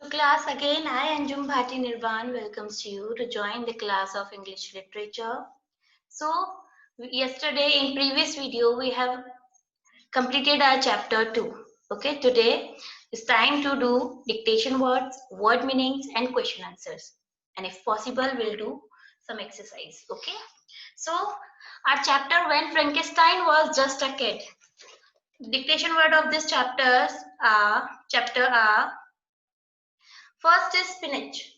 Class again, I Anjum Bhati Nirvan welcomes you to join the class of English Literature. So, yesterday in previous video we have completed our chapter 2. Okay, today it's time to do dictation words, word meanings and question answers. And if possible, we'll do some exercise. Okay, so our chapter when Frankenstein was just a kid. Dictation word of this chapter are first is spinach.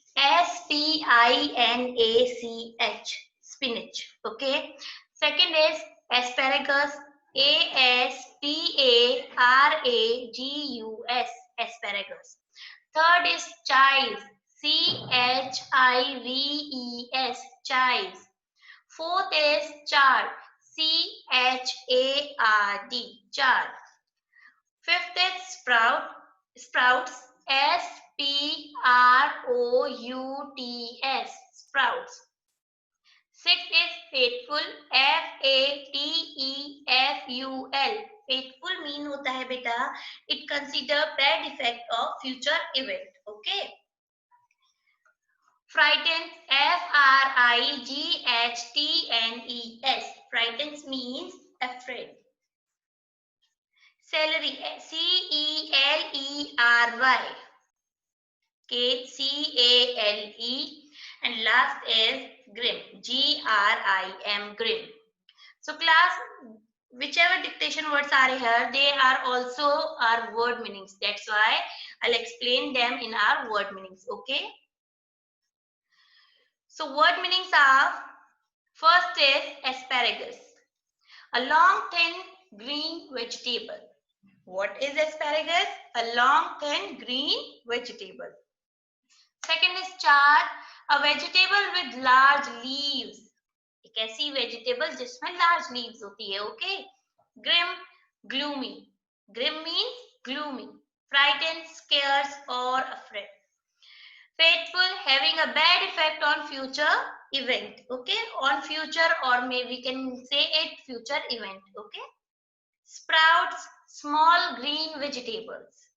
Spinach. Spinach. Okay. Second is asparagus. Asparagus. Asparagus. Third is chives. Chives. Chives. Fourth is chard. Chard. Chard. Fifth is sprouts. Sprouts. Sprouts. Sixth is faithful. Fatefull. Faithful mean होता है बेटा it consider bad effect of future event. Okay. Frightened. Frightnes. Frightens means afraid. Celery. Celery. Cale. And last is grim. Grim. So class, whichever dictation words are here, they are also our word meanings. That's why I'll explain them in our word meanings. Okay. So word meanings are, first is asparagus. A long thin green vegetable. What is asparagus? A long thin green vegetable. Second is chard, a vegetable with large leaves. एक ऐसी vegetable जिसमें large leaves होती है. Okay. Grim, gloomy. Grim means gloomy. Frightened, scared or afraid. Faithful, having a bad effect on future event. Okay. On future, or maybe we can say it future event. Okay. Sprouts, small green vegetables.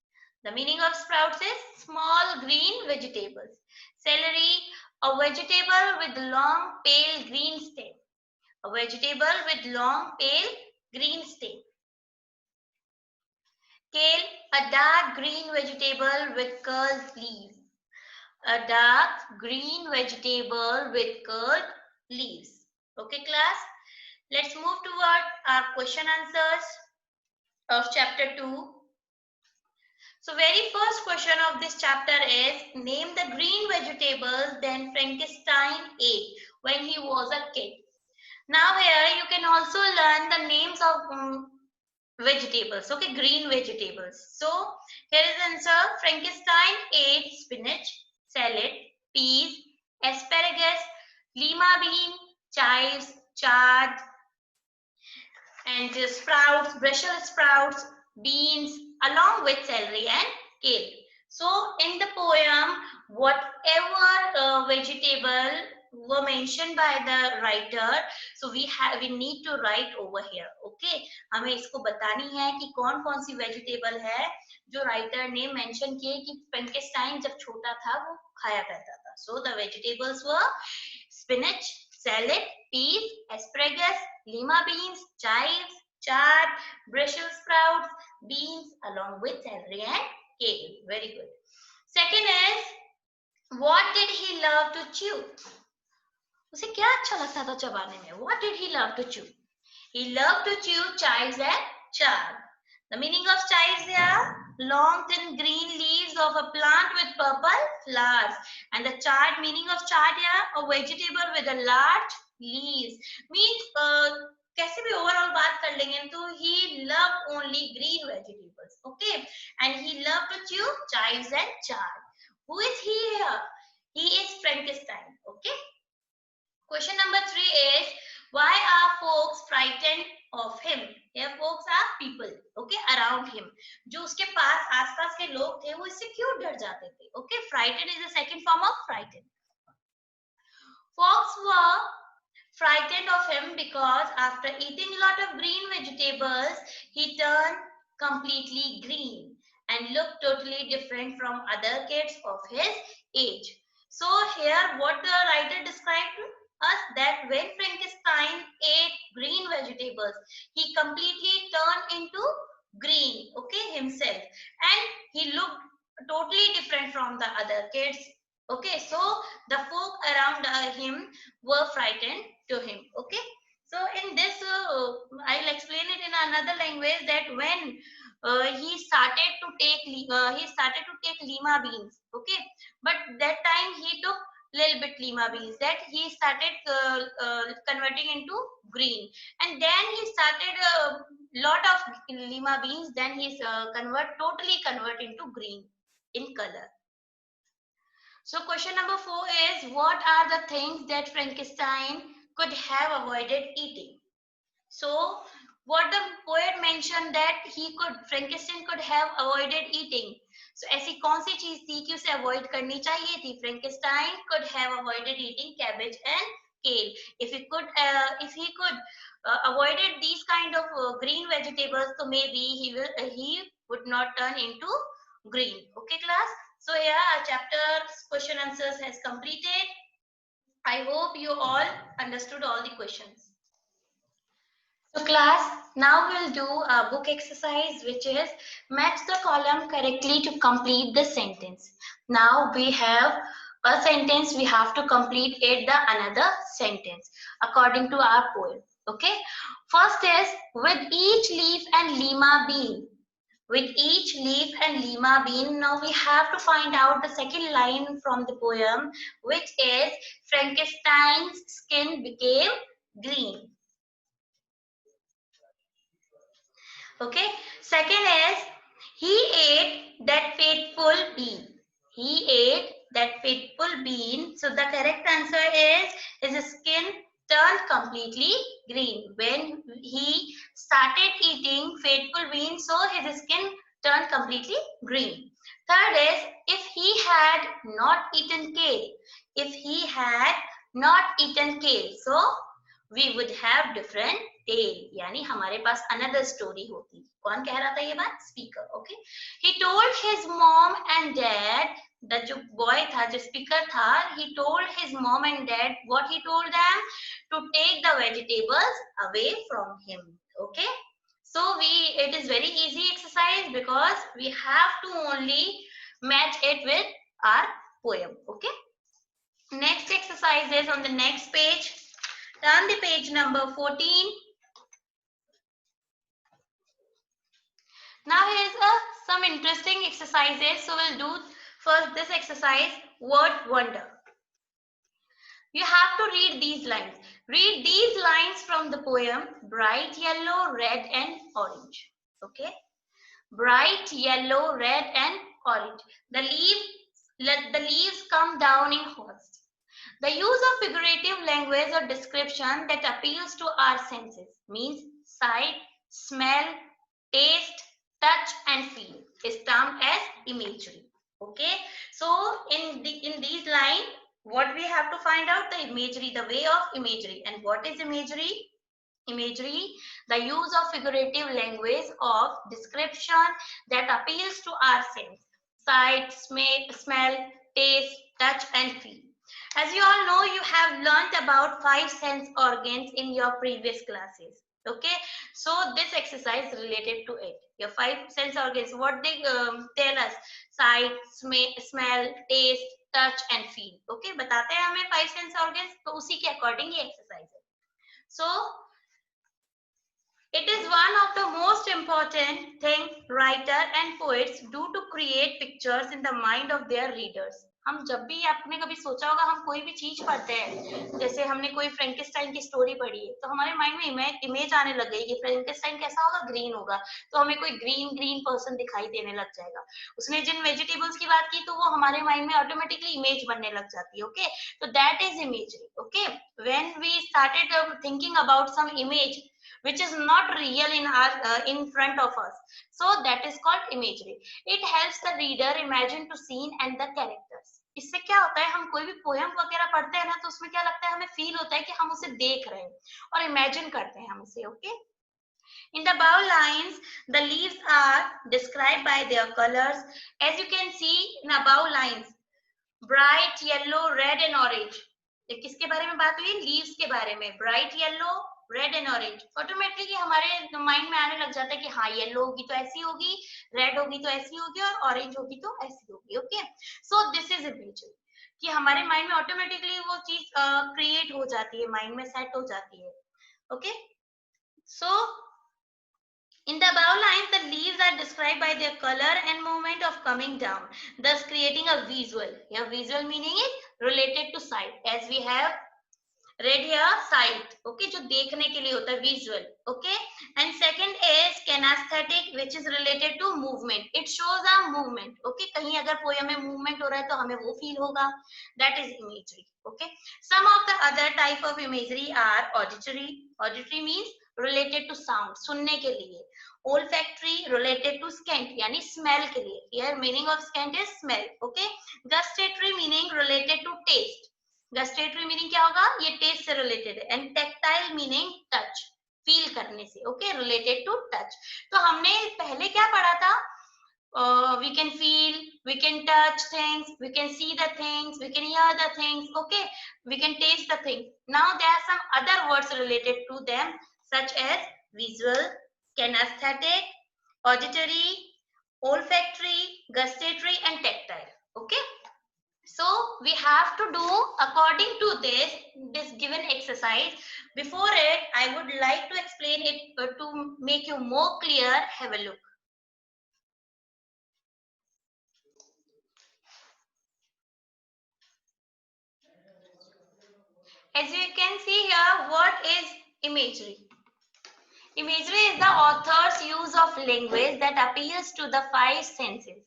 The meaning of sprouts is small green vegetables. Celery, a vegetable with long pale green stem. A vegetable with long pale green stem. Kale, a dark green vegetable with curled leaves. A dark green vegetable with curled leaves. Okay class, let's move toward our question answers of chapter 2. So very first question of this chapter is, name the green vegetables then Frankenstein ate when he was a kid. Now here you can also learn the names of vegetables, okay, green vegetables. So here is the answer. Frankenstein ate spinach, salad, peas, asparagus, lima bean, chives, chard, and sprouts, Brussels sprouts, beans, along with celery and kale. So in the poem, whatever vegetable were mentioned by the writer, so we need to write over here. Okay, हमें इसको बतानी है कि कौन कौन सी vegetable है जो writer ने मेंशन किए कि फ्रैंकेस्टाइन जब छोटा था वो खाया करता था. So the vegetables were spinach, salad, peas, asparagus, lima beans, chives, chard, Brussels sprouts, beans, along with celery and kale. Very good. Second is, what did he love to chew? उसे क्या अच्छा लगता था चबाने में? What did he love to chew? He loved to chew chives and chard. The meaning of chives here, long thin green leaves of a plant with purple flowers. And the chard, meaning of chard here, a vegetable with a large leaves. Means कैसे भी overall बात कर लेंगे तो he loved only green vegetables. Okay. And he loved to chew chives and chard. Who is he here? He is Frankenstein. Okay. Question number 3 is, why are folks frightened of him? Here folks are people, okay, around him. जो उसके पास आसपास के लोग थे वो इससे क्यों डर जाते थे? Okay, frightened is the second form of frightened. Folks were frightened of him because after eating a lot of green vegetables, he turned completely green. and looked totally different from other kids of his age. So here what the writer described to us, that when Frankenstein ate green vegetables, he completely turned into green, okay, himself, and he looked totally different from the other kids. Okay, so the folk around him were frightened to him. Okay, so in this, I'll explain it in another language, that when he started to take lima beans. Okay, but that time he took little bit lima beans, that he started converting into green, and then he started a lot of lima beans, then he totally convert into green in color. So question number 4 is, what are the things that Frankenstein could have avoided eating? So what the poet mentioned, that Frankenstein could have avoided eating. So ऐसी कौन सी चीज थी कि उसे avoid करनी चाहिए थी? Frankenstein could have avoided eating cabbage and kale. If he could avoided these kind of green vegetables, so maybe he would not turn into green. Okay, class. So yeah, our chapter question answers has completed. I hope you all understood all the questions. So class, now we'll do a book exercise, which is match the column correctly to complete the sentence. Now we have a sentence, we have to complete it the another sentence according to our poem. Okay, first is with each leaf and lima bean. With each leaf and lima bean, now we have to find out the second line from the poem, which is Frankenstein's skin became green. Okay, second is he ate that fateful bean. He ate that fateful bean. So the correct answer is his skin turned completely green when he started eating fateful bean. So his skin turned completely green. Third is if he had not eaten kale. If he had not eaten kale, so we would have different tale, यानी हमारे पास another story होती. कौन कह रहा था ये बात? Speaker. Okay. He told his mom and dad, the जो boy था, जो speaker था, he told his mom and dad, what he told them? To take the vegetables away from him. Okay. So it is very easy exercise because we have to only match it with our poem. Okay. Next exercise is on the next page. Turn the page number 14. Now here's some interesting exercises. So we'll do first this exercise, word wonder. You have to read these lines. Read these lines from the poem, bright yellow, red and orange. Okay. Bright yellow, red and orange. Let the leaves come down in hosts. The use of figurative language or description that appeals to our senses means sight, smell, taste, touch and feel is termed as imagery. Okay, so in these lines, what we have to find out? The imagery, the way of imagery. And what is imagery? Imagery, the use of figurative language of description that appeals to our sense, sight, smell, taste, touch and feel. As you all know, you have learnt about 5 sense organs in your previous classes. Okay, so this exercise related to it. Your 5 sense organs, what they tell us: sight, smell, taste, touch and feel. Okay, बताते हैं हमें 5 sense organs, तो उसी के according ये exercise है. So it is one of the most important thing writer and poets do to create pictures in the mind of their readers. हम जब भी, आपने कभी सोचा होगा, हम कोई भी चीज पढ़ते हैं, जैसे हमने कोई फ्रैंकेस्टाइन की स्टोरी पढ़ी है, तो हमारे माइंड में इमेज आने लग गई कि फ्रैंकेस्टाइन कैसा होगा, ग्रीन होगा, तो हमें कोई ग्रीन पर्सन दिखाई देने लग जाएगा. उसने जिन वेजिटेबल्स की बात की, तो वो हमारे माइंड में ऑटोमेटिकली इमेज बनने लग जाती है. ओके, तो that is imagery. Okay, when we started thinking about some image which is not real in front of us, so that is called imagery. It helps the reader imagine to scene and the characters. इससे क्या होता है, हम कोई भी poem वगैरह पढ़ते हैं ना, तो उसमें क्या लगता है, हमें फील होता है कि हम उसे देख रहे हैं और इमेजिन करते हैं हम उसे. Okay, In the above lines, the leaves are described by their colors. As you can see in above lines, bright yellow, red and orange. किसके बारे में बात हुई? लीव्स के बारे में. Bright yellow, red and orange. Automatically हमारे mind में आने लग जाता है कि हाँ येलो होगी तो ऐसी होगी, रेड होगी तो ऐसी होगी और ऑरेंज होगी तो ऐसी होगी. Okay, so this is imagery कि हमारे माइंड में ऑटोमेटिकली वो चीज क्रिएट हो जाती है, माइंड में सेट हो जाती है. Okay, so in the above lines, the leaves are described by their color and movement of coming down, thus creating a visual. Here, visual meaning is related to sight, as we have read here, sight. Okay, जो देखने के लिए होता है visual. Okay, and second is kinesthetic, which is related to movement. It shows a movement. Okay, कहीं अगर poem में movement हो रहा है तो हमें वो feel होगा. That is imagery. Okay, some of the other type of imagery are auditory. Auditory means related to sound, सुनने के लिए. Olfactory related to scent, यानी smell के लिए. Here meaning of scent is smell. Okay, gustatory meaning related to taste. Gustatory meaning क्या होगा? ये taste से रिलेटेड है. And tactile meaning touch, feel करने से. Okay, related to touch. तो हमने पहले क्या पढ़ा था? We can feel, we can touch things, we can see the things, we can hear the things. Okay, we can taste the things. Now there are some other words related to them, such as visual, kinesthetic, auditory, olfactory, gustatory and tactile. Okay, so we have to do according to this given exercise. Before it, I would like to explain it to make you more clear. Have a look. As you can see here, what is imagery? Imagery is the author's use of language that appeals to the five senses.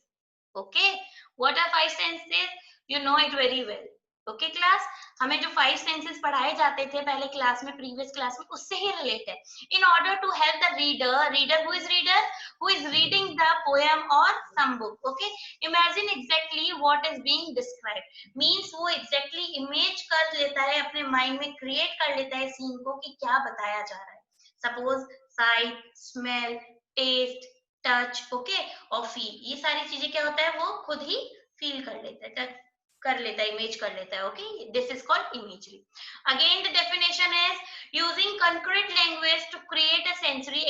Okay, what are five senses? You know it very well. Okay class, हमें जो five senses पढ़ाए जाते थे पहले class में, previous class में, उससे ही relate है. In order to help the reader who is reading the poem or some book. Okay, imagine exactly what is being described. Means वो exactly image कर लेता है, अपने mind में create कर लेता है scene को कि क्या बताया जा रहा है. Suppose sight, smell, taste, touch, okay, और feel. ये सारी चीजें क्या होता है? वो खुद ही feel कर लेता है, image कर लेता है. Okay, this is called imagery. Again, the definition is using concrete language to create a sensory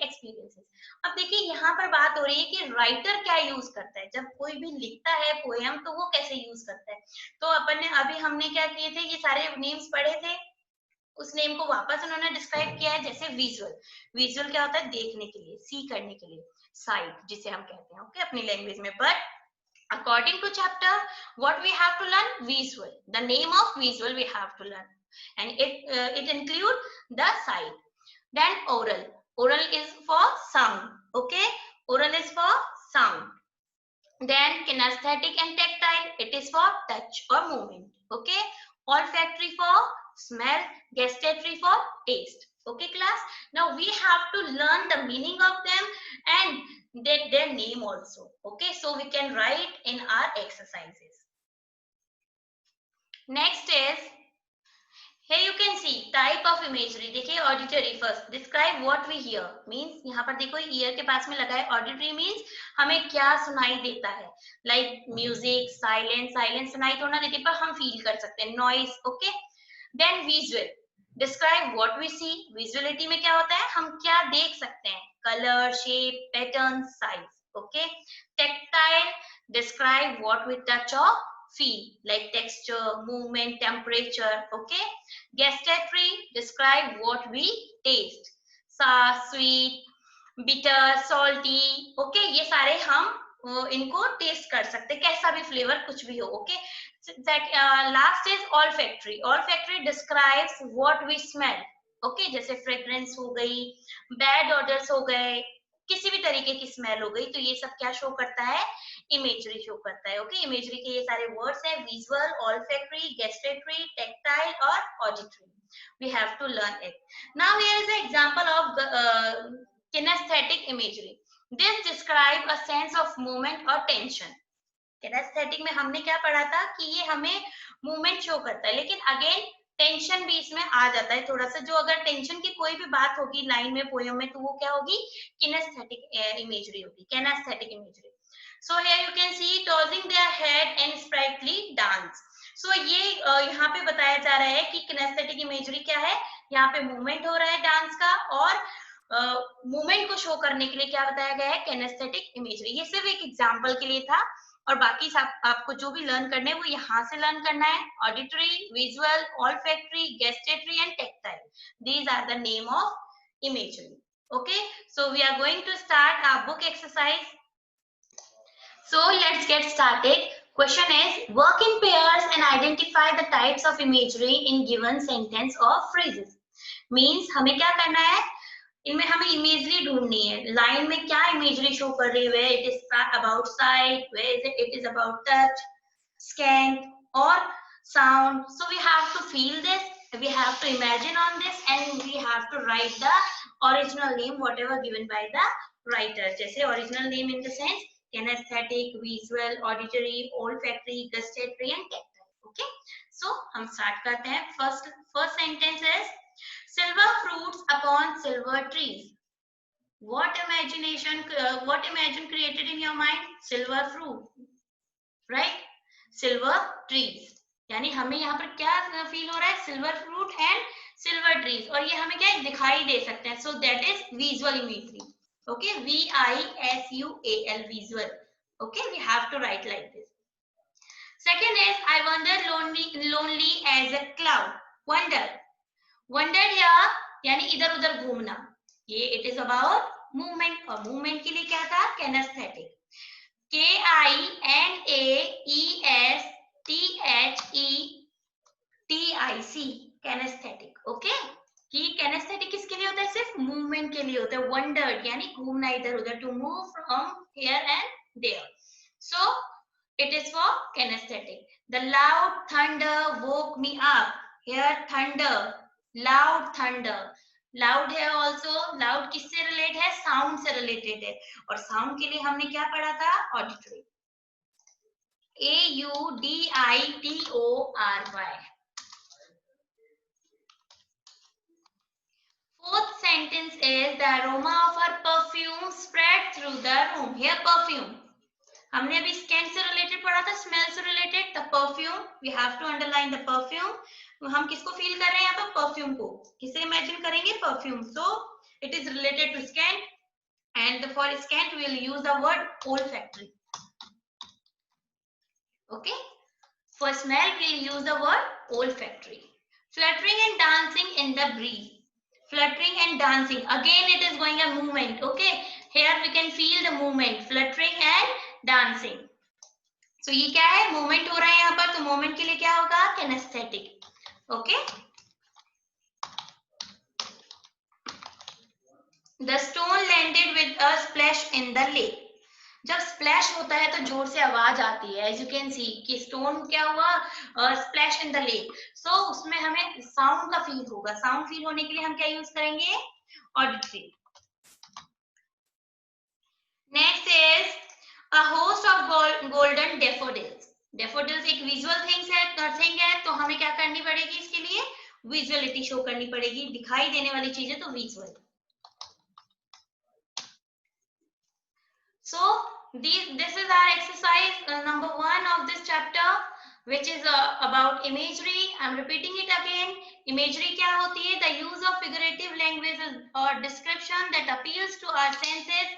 experiences. अब देखिए यहाँ पर बात हो रही है कि राइटर क्या यूज करता है. जब कोई भी लिखता है पोएम तो वो कैसे यूज करता है. तो अपन ने अभी हमने क्या किए थे, ये सारे नेम्स पढ़े थे, उस नेम को वापस उन्होंने डिस्क्राइब किया है. जैसे विजुअल, विजुअल क्या होता है? देखने के लिए, सी करने के लिए. साइट जिसे हम कहते हैं, ओके, अपनी लैंग्वेज में. But according to chapter, what we have to learn? Visual. The name of visual we have to learn, and it include the sight. Then oral. Oral is for sound. Okay, oral is for sound. Then kinesthetic and tactile, it is for touch or movement. Okay, olfactory for smell, gustatory for taste. Okay class, now we have to learn the meaning of them and their name also. Okay, so we can write in our exercises. Next is, here you can see type of imagery. देखिए auditory first, describe what we hear. Means यहाँ पर देखो ear के पास में लगा है. Auditory means हमें क्या सुनाई देता है, like music, silence सुनाई तो ना देती पर हम feel कर सकते हैं, noise. Okay, then visual, describe what we see. Visuality में क्या होता है? हम क्या देख सकते हैं, color, shape, pattern, size. Okay, tactile, describe what we touch or feel, like texture, movement, temperature. Okay, gustatory, describe what we taste, sour, sweet, bitter, salty. Okay, ये सारे हम इनको टेस्ट कर सकते हैं, कैसा भी फ्लेवर कुछ भी हो. Okay, last is olfactory. Olfactory describes what we smell. Okay, जैसे फ्रेग्रेंस हो गई, बैड ऑर्डर्स हो गए, किसी भी तरीके की स्मेल हो गई, तो ये सब क्या शो करता है? इमेजरी शो करता है. ओके, इमेजरी के ये सारे वर्ड्स हैं, विजुअल, olfactory, gustatory, tactile और auditory. We have to learn it. Now here is an example of kinesthetic imagery. This describe a sense of movement or tension. Kinaesthetic में हमने क्या पढ़ा था कि ये हमें मूवमेंट शो करता है, लेकिन अगेन टेंशन भी इसमें आ जाता है थोड़ा सा। जो अगर टेंशन की कोई भी बात होगी लाइन में, पोयम में, तो वो क्या होगी, किनेस्थेटिक इमेजरी होगी, kinesthetic imagery. So here you can see tossing their head and sprightly dance. So ये यहाँ पे बताया जा रहा है कि किनेस्थेटिक इमेजरी क्या है, यहाँ पे मूवमेंट हो रहा है डांस का, और मूवमेंट को शो करने के लिए क्या बताया गया है, किनेस्थेटिक इमेजरी। ये सिर्फ एक एग्जांपल के लिए था, और बाकी आपको जो भी लर्न करना है वो यहाँ से लर्न करना है। Auditory, visual, olfactory, gustatory and tactile, these are the name of imagery. Okay, so we are going to start our book exercise. So let's get started. Question is, work in pairs and identify the types of imagery in given sentence or phrases. Means हमें क्या करना है, इनमें हमें imagery ढूंढनी है। Line में क्या इमेजरी शो कर रही है, it is about sight, where is it, it is about touch, scan और sound. So we have to feel this, we have to imagine on this, and we have to write the original name whatever given by the writer. जैसे original name in the sense kinesthetic, visual, auditory, olfactory, gustatory and tactile. Okay, so हम start करते हैं. First sentence is silver fruits upon silver trees. What imagine created in your mind? Silver fruit, right? Silver trees. यानी हमें यहाँ पर क्या feel हो रहा है, silver fruit and silver trees, और ये हमें क्या दिखाई दे सकते हैं. So that is visual imagery. Okay, VISUAL, visual. Okay, we have to write like this. Second is I wander lonely as a cloud. Wander यानी इधर उधर घूमना. ये इट इज अबाउट मूवमेंट, और मूवमेंट के लिए क्या था, किनेस्थेटिक. KINASTHETIC, kinesthetic. ओके, कि kinesthetic किसके लिए होता है, सिर्फ मूवमेंट के लिए होता है. वंडर्ड यानी घूमना इधर उधर, to move from here and there. So it is for kinesthetic. The loud thunder woke me up. Here thunder, loud thunder. Loud है ऑल्सो. लाउड किससे रिलेट है, साउंड से रिलेटेड है, और साउंड के लिए हमने क्या पढ़ा था, auditory. AUDITORY. Fourth sentence is the aroma of her perfume spread through the room. Here perfume, हमने अभी स्कैन से रिलेटेड पढ़ा था, स्मेल से related. The perfume, we have to underline the perfume. हम किसको फील कर रहे हैं यहाँ पर, परफ्यूम को. किसे इमेजिन करेंगे, perfume. So it is related to scan, and for scan we will use the word olfactory. Okay, for smell we will use the word olfactory. Fluttering and dancing in the breeze. Fluttering and dancing, again it is going a movement. Okay, here we can feel the movement, fluttering and dancing. So ये क्या है, movement हो रहा है यहाँ पर, तो movement के लिए क्या होगा, kinesthetic. Okay, the stone landed with a splash in the lake. जब स्प्लैश होता है तो जोर से आवाज आती है. एज यू कैन सी कि स्टोन क्या हुआ, स्प्लैश इन द लेक. सो उसमें हमें साउंड का फील होगा. साउंड फील होने के लिए हम क्या यूज करेंगे, auditory. Next is a host of golden daffodils. Daffodils एक विजुअल थिंग है, तो हमें क्या करनी पड़ेगी, इसके लिए विजुअलिटी शो करनी पड़ेगी. दिखाई देने वाली चीजें तो visual. So this is our exercise number 1 of this chapter, which is about imagery. I'm repeating it again. Imagery क्या होती है, the use of figurative language or description that appeals to our senses.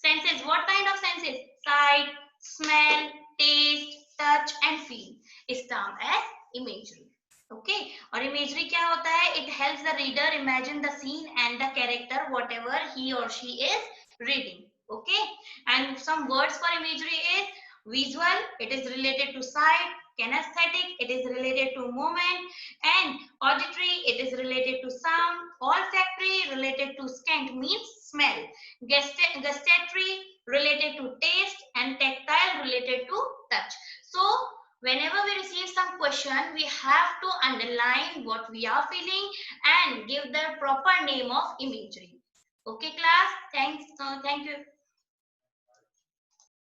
Senses, what kind of senses? Sight, smell, taste, touch and feel is termed as imagery. Okay, और imagery क्या होता है, it helps the reader imagine the scene and the character whatever he or she is reading. Okay, and some words for imagery is visual, it is related to sight. Kinesthetic, it is related to movement. And auditory, it is related to sound. Olfactory, related to scent, means smell. Gustatory, related to taste. And tactile, related to touch. So whenever we receive some question, we have to underline what we are feeling and give the proper name of imagery. Okay class, thank you.